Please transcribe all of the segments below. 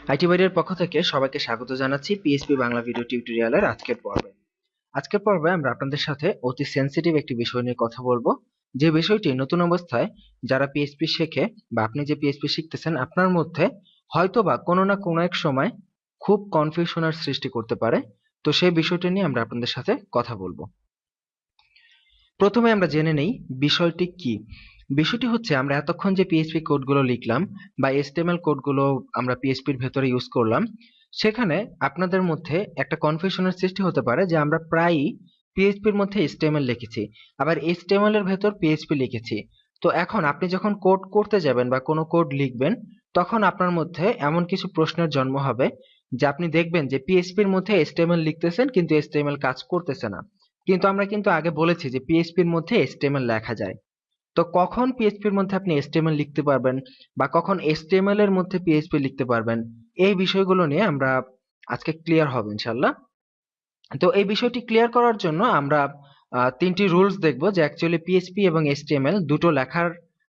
আইটিবারির পক্ষ থেকে সবাইকে স্বাগত জানাচ্ছি পিএইচপি বাংলা ভিডিও টিউটোরিয়ালের আজকের পর্বে। আজকের পর্বে আমরা আপনাদের সাথে অতি সেনসিটিভ একটি বিষয় নিয়ে কথা বলবো, যে বিষয়টি নতুন অবস্থায় যারা পিএইচপি শেখে বা আপনি যে পিএইচপি শিখতেছেন আপনার মধ্যে হয়তোবা কোনো না কোনো এক সময় খুব কনফিউশনের সৃষ্টি করতে পারে। তো সেই বিষয়টি নিয়ে আমরা আপনাদের সাথে কথা বলবো। প্রথমে আমরা জেনে নেই বিষয়টি কি। বিষয়টি হচ্ছে আমরা এতক্ষণ যে পিএইচপি কোডগুলো লিখলাম বা এচটিএমএল কোডগুলো আমরা পিএইচপির ভেতরে ইউজ করলাম, সেখানে আপনাদের মধ্যে একটা কনফিউশনের সৃষ্টি হতে পারে যে আমরা প্রায়ই পিএইচপির মধ্যে এচটিএমএল লিখেছি, আবার এচটিএমএল এর ভেতর পিএইচপি লিখেছি। তো এখন আপনি যখন কোড করতে যাবেন বা কোনো কোড লিখবেন, তখন আপনার মধ্যে এমন কিছু প্রশ্নের জন্ম হবে যে আপনি দেখবেন যে পিএইচপির মধ্যে এচটিএমএল লিখতেছেন কিন্তু এচটিএমএল কাজ করতেছে না। কিন্তু আমরা কিন্তু আগে বলেছি যে পিএইচপির মধ্যে এচটিএমএল লেখা যায়। তো কখন পিএইচপির মধ্যে আপনি এচটিএমএল লিখতে পারবেন বা কখন এচটিএমএল এর মধ্যে পিএইচপি লিখতে পারবেন, এই বিষয়গুলো নিয়ে আমরা আজকে ক্লিয়ার হব ইনশাল্লাহ। তো এই বিষয়টি ক্লিয়ার করার জন্য আমরা তিনটি রুলস দেখব যে অ্যাকচুয়ালি পিএইচপি এবং এচটিএমএল দুটো লেখার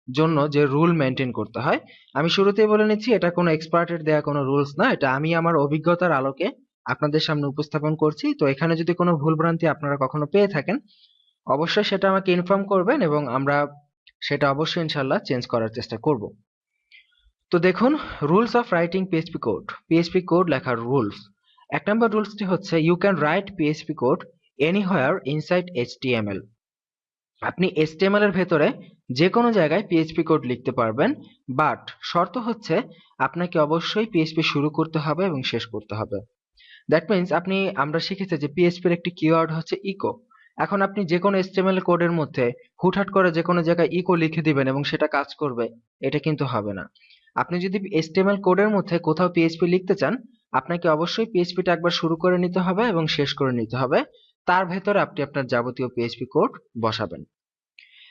জন্য যে রুল মেনটেন করতে হয়। আমি শুরুতেই বলে নিচ্ছি, এটা কোনো এক্সপার্টের দেয়া কোনো রুলস না, এটা আমি আমার অভিজ্ঞতার আলোকে আপনাদের সামনে উপস্থাপন করছি। তো এখানে যদি কোনো ভুলভ্রান্তি আপনারা কখনো পেয়ে থাকেন, অবশ্যই সেটা আমাকে ইনফর্ম করবেন এবং আমরা সেটা অবশ্যই ইনশাল্লাহ চেঞ্জ করার চেষ্টা করব। তো দেখুন, rules of writing PHP code, PHP code লেখার রুলস। এক নম্বর রুলসটি হচ্ছে you can write PHP code anywhere inside HTML. আপনি এইচটিএমএল এর ভেতরে যে কোনো জায়গায় পিএইচপি কোড লিখতে পারবেন, বাট শর্ত হচ্ছে আপনাকে অবশ্যই পিএইচপি শুরু করতে হবে এবং শেষ করতে হবে। দ্যাট মিন্স আমরা শিখেছি যে পিএইচপির একটি কিওয়ার্ড হচ্ছে ইকো। এখন আপনি যে কোনো এইচটিএমএল কোডের মধ্যে হুটহাট করে যে কোনো জায়গায় ইকো লিখে দিবেন এবং সেটা কাজ করবে, এটা কিন্তু হবে না। আপনি যদি এইচটিএমএল কোডের মধ্যে কোথাও পিএইচপি লিখতে চান, আপনাকে অবশ্যই পিএইচপিটা একবার শুরু করে নিতে হবে এবং শেষ করে নিতে হবে। তার ভেতরে আপনি আপনার যাবতীয় পিএইচপি কোড বসাবেন।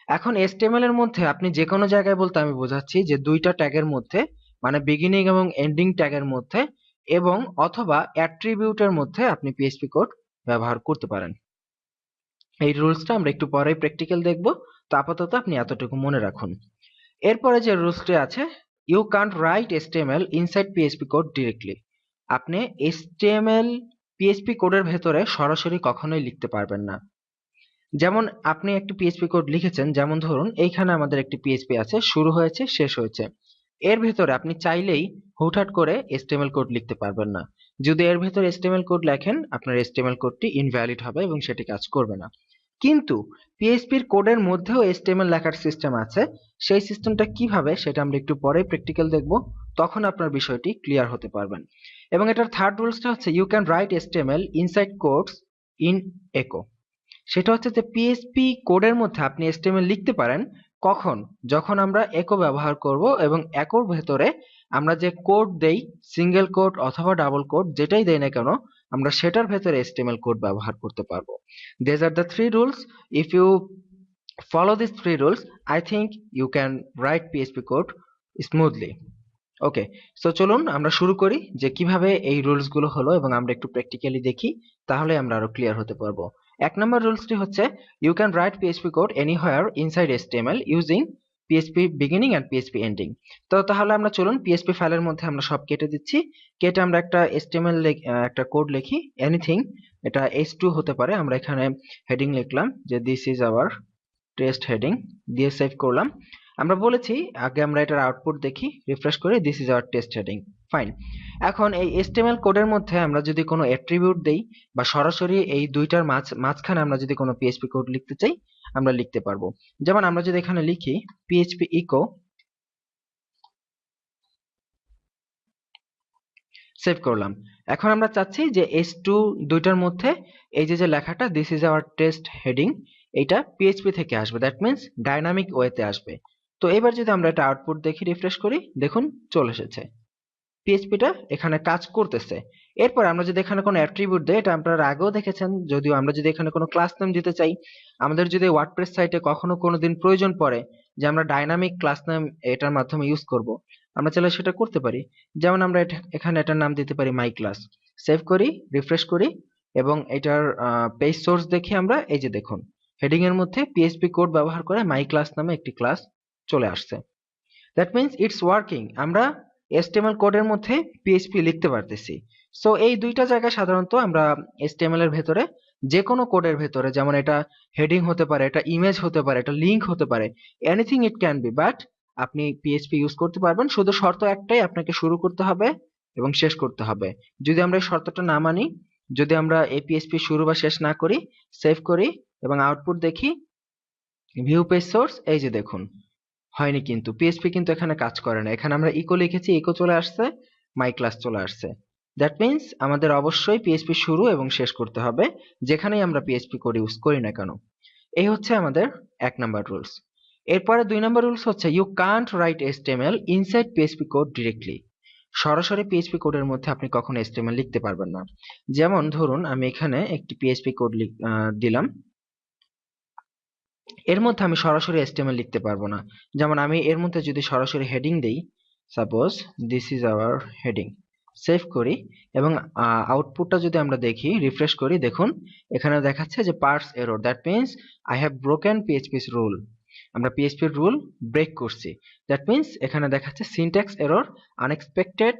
এখন এইচটিএমএল এর মধ্যে আপনি যে কোনো জায়গায় বলতে আমি বোঝাচ্ছি যে দুইটা ট্যাগের মধ্যে, মানে বিগিনিং এবং এন্ডিং ট্যাগের মধ্যে এবং অথবা অ্যাট্রিবিউটের মধ্যে আপনি পিএইচপি কোড ব্যবহার করতে পারেন। এই রুলসটা আমরা একটু পরেই প্র্যাকটিক্যাল দেখব, তো আপাতত আপনি এতটুকু মনে রাখুন। এরপরে যে রুলসটি আছে, you can't write HTML inside PHP code directly. আপনি এইচটিএমএল পিএইচপি কোডের ভেতরে সরাসরি কখনোই লিখতে পারবেন না। যেমন আপনি একটি পিএইচপি কোড লিখেছেন, যেমন ধরুন এইখানে আমাদের একটি পিএইচপি আছে, শুরু হয়েছে শেষ হয়েছে। এর ভেতরে আপনি চাইলেই হুটহাট করে এইচটিএমএল কোড লিখতে পারবেন না। যদি এর ভেতরে এইচটিএমএল কোড লেখেন, আপনার এইচটিএমএল কোডটি ইনভ্যালিড হবে এবং সেটি কাজ করবে না। কিন্তু পিএইচপির কোডের মধ্যেও এইচটিএমএল লেখার সিস্টেম আছে। সেই সিস্টেমটা কিভাবে সেটা আমরা একটু পরে প্র্যাকটিক্যাল দেখব, তখন আপনার বিষয়টি ক্লিয়ার হতে পারবেন। এবং এটার থার্ড রুলসটা হচ্ছে you can write HTML inside codes in echo. সেটা হচ্ছে যে পিএইচপি কোডের মধ্যে আপনি এইচটিএমএল লিখতে পারেন কখন, যখন আমরা একো ব্যবহার করব এবং একোর ভেতরে আমরা যে কোড দেই, সিঙ্গেল কোড অথবা ডাবল কোড যেটাই দেই না কেন, আমরা সেটার ভেতরে এইচটিএমএল কোড ব্যবহার করতে পারবো। These are the three rules. If you follow these three rules, I think you can write PHP code smoothly. Okay, so চলুন আমরা শুরু করি যে কিভাবে এই রুলস গুলো হলো এবং আমরা একটু প্র্যাকটিক্যালি দেখি, তাহলে আমরা আরো ক্লিয়ার হতে পারবো। এক নম্বর রুলসটি হচ্ছে you can write PHP code anywhere inside HTML using PHP beginning and PHP ending. তো তাহলে আমরা চলুন পিএইচপি ফাইলের মধ্যে আমরা সব কেটে দিচ্ছি। কেটে আমরা একটা এইচটিএমএল একটা কোড লিখি, এনিথিং, এটা h2 হতে পারে। আমরা এখানে হেডিং লিখলাম যে this is our test heading, দিয়ে সেভ করলাম। আমরা বলেছি আগে আমরা এটার আউটপুট দেখি, রিফ্রেশ করে this is our test heading, fine. এখন এই এইচটিএমএল কোডের মধ্যে আমরা যদি কোনো অ্যাট্রিবিউট দেই বা সরাসরি এই দুইটার মাঝখানে আমরা যদি কোনো পিএইচপি কোড লিখতে চাই, আমরা লিখতে পারবো। যেমন আমরা যদি এখানে লিখি পিএইচপি ইকো, সেভ করলাম। এখন আমরা চাচ্ছি যে h2 দুইটার মধ্যে এই যে লেখাটা this is our test heading, এইটা পিএইচপি থেকে আসবে, দ্যাট মিন্স ডাইনামিক ওয়েতে আসবে। তো এবার যদি আমরা এটা আউটপুট দেখি, রিফ্রেশ করি, দেখুন চলে এসেছে, পিএইচপিটা এখানে কাজ করতেছে। এরপর আমরা যদি এখানে কোনো অ্যাট্রিবিউট দেই, এটা আপনারা আগেও দেখেছেন, যদিও আমরা যদি এখানে কোনো ক্লাস নেম দিতে চাই, আমাদের যদি ওয়ার্ডপ্রেস সাইটে কখনো কোনোদিন প্রয়োজন পড়ে যে আমরা ডাইনামিক ক্লাস নেম এটার মাধ্যমে ইউজ করব, আমরা চাইলে সেটা করতে পারি। যেমন আমরা এখানে এটার নাম দিতে পারি মাই ক্লাস। সেভ করি, রিফ্রেশ করি এবং এটার পেজ সোর্স দেখি আমরা, এই যে দেখুন হেডিং এর মধ্যে পিএইচপি কোড ব্যবহার করে মাই ক্লাস নামে একটি ক্লাস চলে আসছে। That means it's working. আমরা HTML কোডের মধ্যে পিএইচপি লিখতে পারতেছি। সো এই দুইটা জায়গায় সাধারণত আমরা HTML এর ভেতরে যে কোনো কোডের ভেতরে, যেমন এটা হেডিং হতে পারে, এটা ইমেজ হতে পারে, এটা লিংক হতে পারে, anything it can be, but আপনি পিএইচপি ইউজ করতে পারবেন। শুধু শর্ত একটাই, আপনাকে শুরু করতে হবে এবং শেষ করতে হবে। যদি আমরা এই শর্তটা না মানি, যদি আমরা এই পিএইচপি শুরু বা শেষ না করি, সেভ করি এবং আউটপুট দেখি, ভিউ পেজ সোর্স, এই যে দেখুন হয়নি, কিন্তু পিএইচপি কিন্তু এখানে কাজ করে না। এখানে আমরা ইকো লিখেছি, ইকো চলে আসছে, মাই ক্লাস চলে আসছে। দ্যাট মিন্স আমাদের অবশ্যই পিএইচপি শুরু এবং শেষ করতে হবে, যেখানেই আমরা পিএইচপি কোড ইউজ করি না কেন। এই হচ্ছে আমাদের 1 নাম্বার রুলস। এরপরে 2 নাম্বার রুলস হচ্ছে you can't write HTML inside PHP code directly. সরাসরি পিএইচপি কোডের মধ্যে আপনি কখনো HTML লিখতে পারবেন না। যেমন ধরুন আমি এখানে একটি পিএইচপি কোড দিলাম, এর মধ্যে আমি সরাসরি HTML লিখতে পারবো না। যেমন আমি এর মধ্যে যদি সরাসরি হেডিং দেই, suppose this is our heading, save করি এবং আউটপুটটা যদি আমরা দেখি, রিফ্রেশ করি, দেখুন এখানে দেখাচ্ছে যে parse error, that means I have broken PHP's rule. আমরা পিএইচপির রুল ব্রেক করছি। দ্যাট মিন্স এখানে দেখাচ্ছে syntax error, unexpected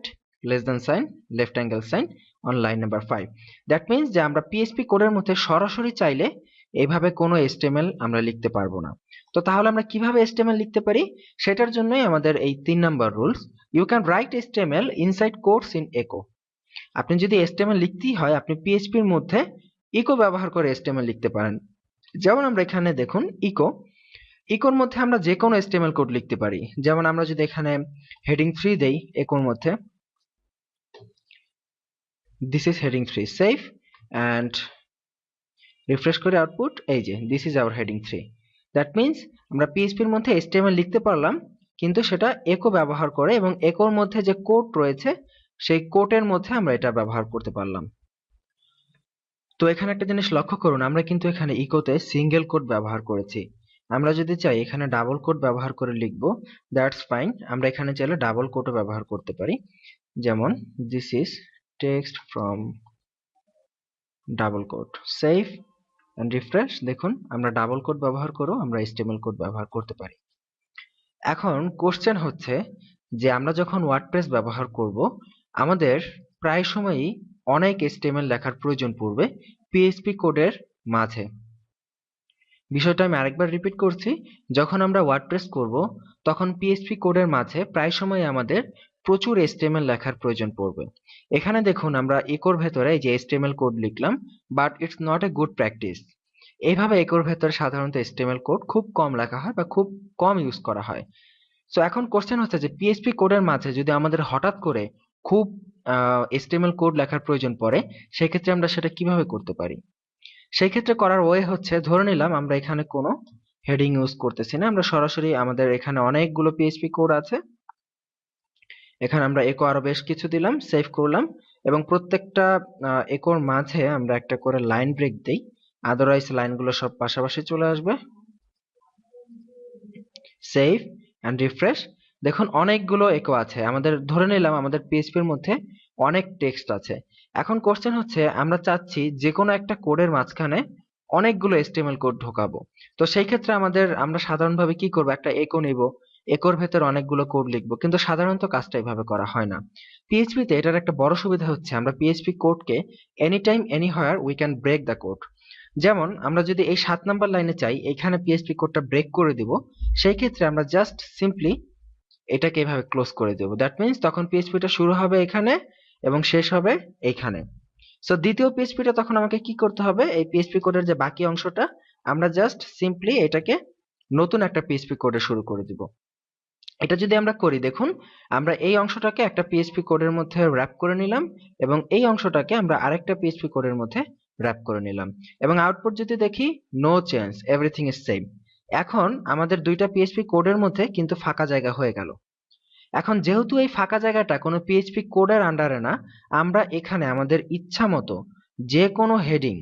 less than sign, left angle sign on line number 5। That means যে আমরা পিএইচপি কোডের মধ্যে সরাসরি চাইলে এইভাবে কোনো HTML আমরা লিখতে পারবো না। তো তাহলে আমরা কিভাবে HTML লিখতে পারি, সেটার জন্যই আমাদের এই 3 number rules, you can write HTML inside codes in echo। আপনি যদি HTML লিখতেই হয়, আপনি পিএইচপির মধ্যে ইকো ব্যবহার করে HTML লিখতে পারেন। যেমন আমরা এখানে দেখুন ইকোর মধ্যে আমরা যে কোনো HTML কোড লিখতে পারি। যেমন আমরা যদি এখানে হেডিং 3 দেই ইকোর মধ্যে, this is heading 3, save and refresh করে আউটপুট, এই যে this is our heading 3। That means আমরা পিএইচপির মধ্যে HTML লিখতে পারলাম, কিন্তু সেটা একো ব্যবহার করে, এবং একোর মধ্যে যে কোড রয়েছে সেই কোডের মধ্যে আমরা এটা ব্যবহার করতে পারলাম। তো এখানে একটা জিনিস লক্ষ্য করুন, আমরা কিন্তু এখানে ইকোতে সিঙ্গেল কোড ব্যবহার করেছি। আমরা যদি চাই এখানে ডাবল কোড ব্যবহার করে লিখবো, দ্যাটস ফাইন। আমরা এখানে চাইলে ডাবল কোডও ব্যবহার করতে পারি। যেমন this is text from double quote, save and refresh. দেখুন আমরা ডাবল কোড ব্যবহার করেও আমরা HTML কোড ব্যবহার করতে পারি। এখন কোশ্চেন হচ্ছে যে আমরা যখন ওয়ার্ডপ্রেস ব্যবহার করব, আমাদের প্রায় সময়ই অনেক HTML লেখার প্রয়োজন পড়বে পিএইচপি কোডের মাঝে। বিষয়টা আমি আরেকবার রিপিট করছি, যখন আমরা ওয়ার্ডপ্রেস করব তখন পিএইচপি কোডের মাঝে প্রায় সময় আমাদের প্রচুর HTML লেখার প্রয়োজন পড়বে। এখানে দেখুন আমরা ইকোর ভেতরে এই যে HTML কোড লিখলাম, but it's not a good practice. এইভাবে ইকোর ভেতরে সাধারণত HTML কোড খুব কম লেখা হয় বা খুব কম ইউজ করা হয়। সো এখন কোশ্চেন হচ্ছে যে পিএইচপি কোডের মাঝে যদি আমাদের হঠাৎ করে খুব HTML কোড লেখার প্রয়োজন পড়ে, সেক্ষেত্রে আমরা সেটা কিভাবে করতে পারি। সেই ক্ষেত্রে করার ওয়ে হচ্ছে, ধরে নিলাম আমরা এখানে কোনো হেডিং ইউজ করতেছি না, আমরা সরাসরি আমাদের এখানে অনেকগুলো পিএইচপি কোড আছে, এখানে আমরা একো আরো বেশ কিছু দিলাম, সেভ করলাম এবং প্রত্যেকটা একোর মাঝে আমরা একটা করে লাইন ব্রেক দেই, আদারওয়াইজ লাইনগুলো সব পাশাপাশি চলে আসবে। Save and refresh. দেখুন অনেকগুলো একো আছে, আমাদের ধরে নিলাম আমাদের পিএইচপির মধ্যে অনেক টেক্সট আছে। এখন কোশ্চেন হচ্ছে আমরা চাচ্ছি যে কোনো একটা কোডের মাঝখানে অনেকগুলো HTML কোড ঢোকাবো। তো সেই ক্ষেত্রে আমরা সাধারণভাবে কি করব, একটা একো নিব, একোর ভেতর অনেকগুলো কোড লিখবো, কিন্তু সাধারণত কাজটা এইভাবে করা হয় না। পিএইচপিতে এটার একটা বড় সুবিধা হচ্ছে আমরা পিএইচপি কোডকে any time anywhere we can break the code. যেমন আমরা যদি এই 7 নাম্বার লাইনে চাই এইখানে পিএইচপি কোডটা ব্রেক করে দিব, সেই ক্ষেত্রে আমরা জাস্ট সিম্পলি এটাকে এভাবে ক্লোজ করে দেব। দ্যাট মিন্স তখন পিএইচপিটা শুরু হবে এখানে এবং শেষ হবে এইখানে। সো দ্বিতীয় পিএইচপিটা তখন আমাকে কি করতে হবে, এই পিএইচপি কোডের যে বাকি অংশটা আমরা জাস্ট সিম্পলি এটাকে নতুন একটা পিএইচপি কোডে শুরু করে দিব। এটা যদি আমরা করি, দেখুন আমরা এই অংশটাকে একটা পিএইচপি কোডের মধ্যে র‍্যাপ করে নিলাম এবং এই অংশটাকে আমরা আরেকটা পিএইচপি কোডের মধ্যে র‍্যাপ করে নিলাম এবং আউটপুট যদি দেখি, no change, everything is same. এখন আমাদের দুইটা পিএইচপি কোডের মধ্যে কিন্তু ফাঁকা জায়গা হয়ে গেল। এখন যেহেতু এই ফাঁকা জায়গাটা কোনো পিএইচপি কোডের আন্ডারে না, আমরা এখানে আমাদের ইচ্ছা মতো যে কোনো হেডিং,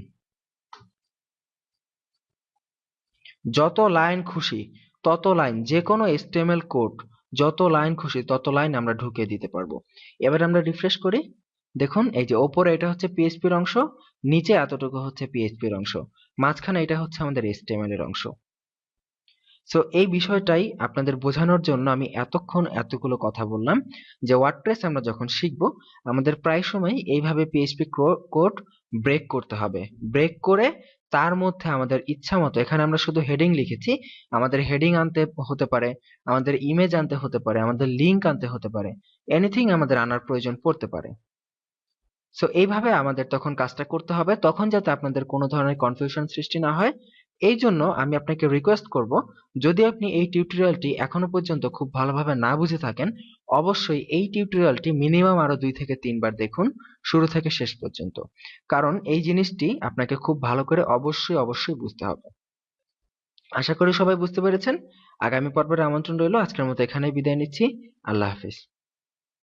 যত লাইন খুশি তত লাইন, যে কোনো HTML কোড যত লাইন খুশি তত লাইন আমরা ঢুকিয়ে দিতে পারবো। এবার আমরা রিফ্রেশ করি, দেখুন এই যে ওপরে এটা হচ্ছে পিএইচপির অংশ, নিচে এতটুকু হচ্ছে পিএইচপির অংশ, মাঝখানে এটা হচ্ছে আমাদের HTML এর অংশ। সো এই বিষয়টাই আপনাদের বোঝানোর জন্য আমি এতক্ষণ এতগুলো কথা বললাম যে ওয়ার্ডপ্রেস আমরা যখন শিখব আমাদের প্রায় সময় এইভাবে পিএইচপি কোড ব্রেক করতে হবে। ব্রেক করে তার মধ্যে আমাদের ইচ্ছা মতো, এখানে আমরা শুধু হেডিং লিখেছি, আমাদের হেডিং আনতে হতে পারে, আমাদের ইমেজ আনতে হতে পারে, আমাদের লিঙ্ক আনতে হতে পারে, এনিথিং আমাদের আনার প্রয়োজন পড়তে পারে। সো এইভাবে আমাদের তখন কাজটা করতে হবে, তখন যাতে আপনাদের কোনো ধরনের কনফিউশন সৃষ্টি না হয়। এই জন্য আমি আপনাকে রিকোয়েস্ট করব, যদি আপনি এই টিউটোরিয়ালটি এখনো পর্যন্ত খুব ভালোভাবে না বুঝে থাকেন, অবশ্যই এই টিউটোরিয়ালটি মিনিমাম আরো 2 থেকে 3 বার দেখুন, শুরু থেকে শেষ পর্যন্ত। কারণ এই জিনিসটি আপনাকে খুব ভালো করে অবশ্যই অবশ্যই বুঝতে হবে। আশা করি সবাই বুঝতে পেরেছেন। আগামী পর্বের আমন্ত্রণ রইল। আজকের মতো এখানেই বিদায় নিচ্ছি। আল্লাহ হাফিজ।